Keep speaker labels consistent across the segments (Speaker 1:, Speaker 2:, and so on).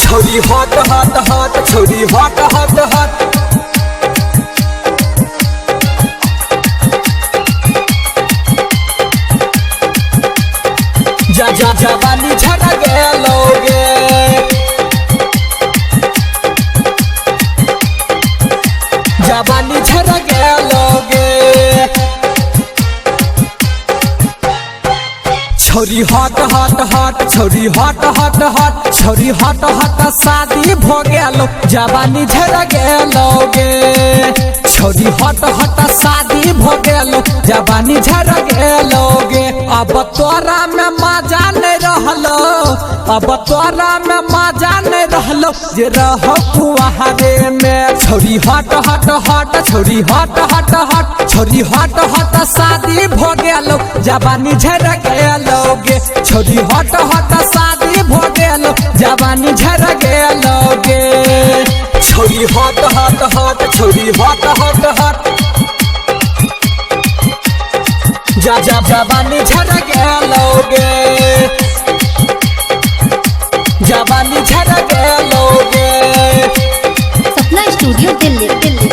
Speaker 1: छोरी hot hot hot छोरी hot hot hot जा जा जवानी झड़ गेलोगे जवानी झड़ गेलोगे छोरी हॉट हॉट हॉट छोरी हॉट हॉट हॉट छोरी हॉट हॉट शादी भ गेलो जवानी झड़ गेलोगे छोरी हॉट हॉट शादी भ गेलो जवानी झड़ गेलोगे अब तोरा में मजा नहीं रहलो अब तोरा में मजा नहीं रहलो जे रहो कुआरे में छोरी हॉट हॉट हॉट छोरी हॉट हॉट हॉट छोरी हॉट हॉट शादी भ गेलो जवानी झड़ गेलोगे छोरी हॉट हॉट शादी भ गेलो जवानी झड़ गेलोगे छोरी हॉट हॉट हॉट छोरी हॉट हॉट हॉट जा जा जवानी झड़ गेलोगे जवानी झड़ गेलोगे
Speaker 2: सपना स्टूडियो दिल्ली दिल्ली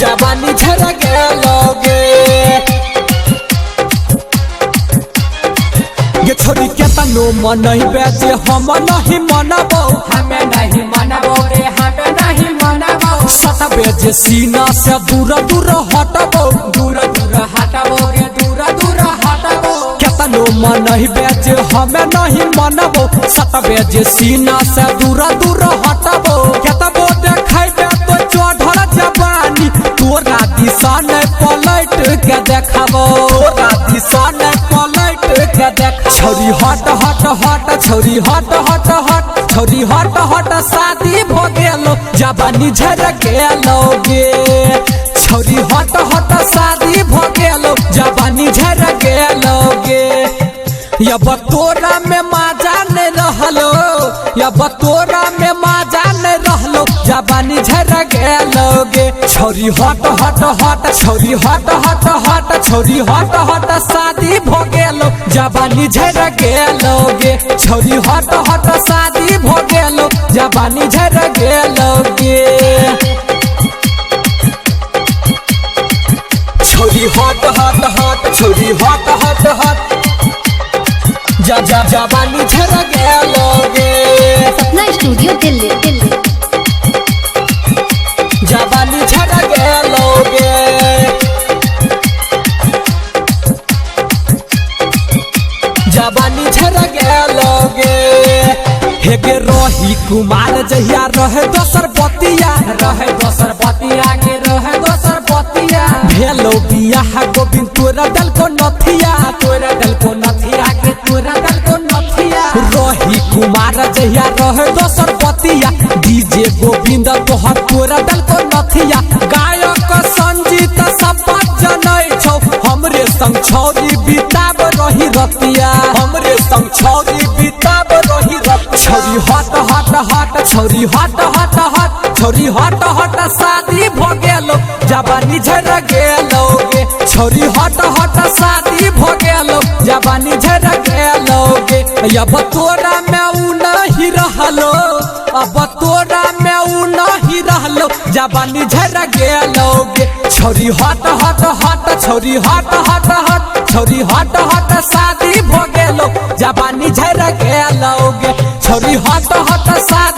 Speaker 1: जवानी झड़ गेलोगे ये छोरी के तनो मन नहीं बेचे हम नहीं मनबो
Speaker 3: हमें नहीं मनबो रे हमें नहीं मनबो
Speaker 1: सत बेजे सीना से दूर दूर हटबो
Speaker 3: दूर दूर हटबो रे दूर दूर हटबो
Speaker 1: केतनो मन नहीं बेचे हमें नहीं मनबो सत बेजे सीना से दूर दूर हटबो केतबो देखाई दे तो चढ़ल जवानी तोरा दिशा नहीं पलट के देखबो तोरा दिशा नहीं पलट के देख छोरी हट हट हट छोरी हट हट हट छोरी हट हट शादी भ गेलो जवानी झड़ गेलोगे छोरी हट हट शादी भ गेलो जवानी झड़ गेलोगे अब तोरा में मजा नहीं रहलो अब तोरा में मजा नहीं रहलो जवानी झड़ गेलोगे छोरी हट हट हट छोरी हट हट हट छोरी हट हट शादी भ गेलो जवानी झड़ गेलोगे छोरी हट हट शादी भ गेलो जवानी झड़ गेलोगे छोरी हट हट हट छोरी हट हट हट जा जा जवानी झड़ गेलोगे
Speaker 2: सपना स्टूडियो दिल्ली दिल्ली
Speaker 1: जवानी झड़ गेलोगे जवानी झड़ गेलोगे हेगे रही कुमार जहिया रहे दोसर बतिया
Speaker 3: रहे दोसर बतिया के रहे दोसर बतिया
Speaker 1: भेलो बियाह गोविंद तोरा दल को नथिया
Speaker 3: तोरा दल को नथिया के तोरा दल को नथिया
Speaker 1: रही कुमार जहिया रहे दोसर बतिया डीजे गोविंद तोहर तोरा दल को नथिया गायक संजीत सब जनै छौ हमरे संग छौरी बिताब रही रतिया हमरे संग छौरी बिताब रही रतिया छोरी हट हट हट छोरी हट हट हट छोरी हट हट शादी भ गेलो जवानी झड़ गेलोगे छोरी हट हट शादी भ गेलो जवानी झड़ गेलोगे अब तोरा में उ नहीं रहलो अब तोरा में उ नहीं रहलो जवानी झड़ गेलोगे छोरी हट हट हट छोरी हट हट हट छोरी हट हट शादी भ गेलो जवानी झड़ गेलोगे छोरी हट हट शादी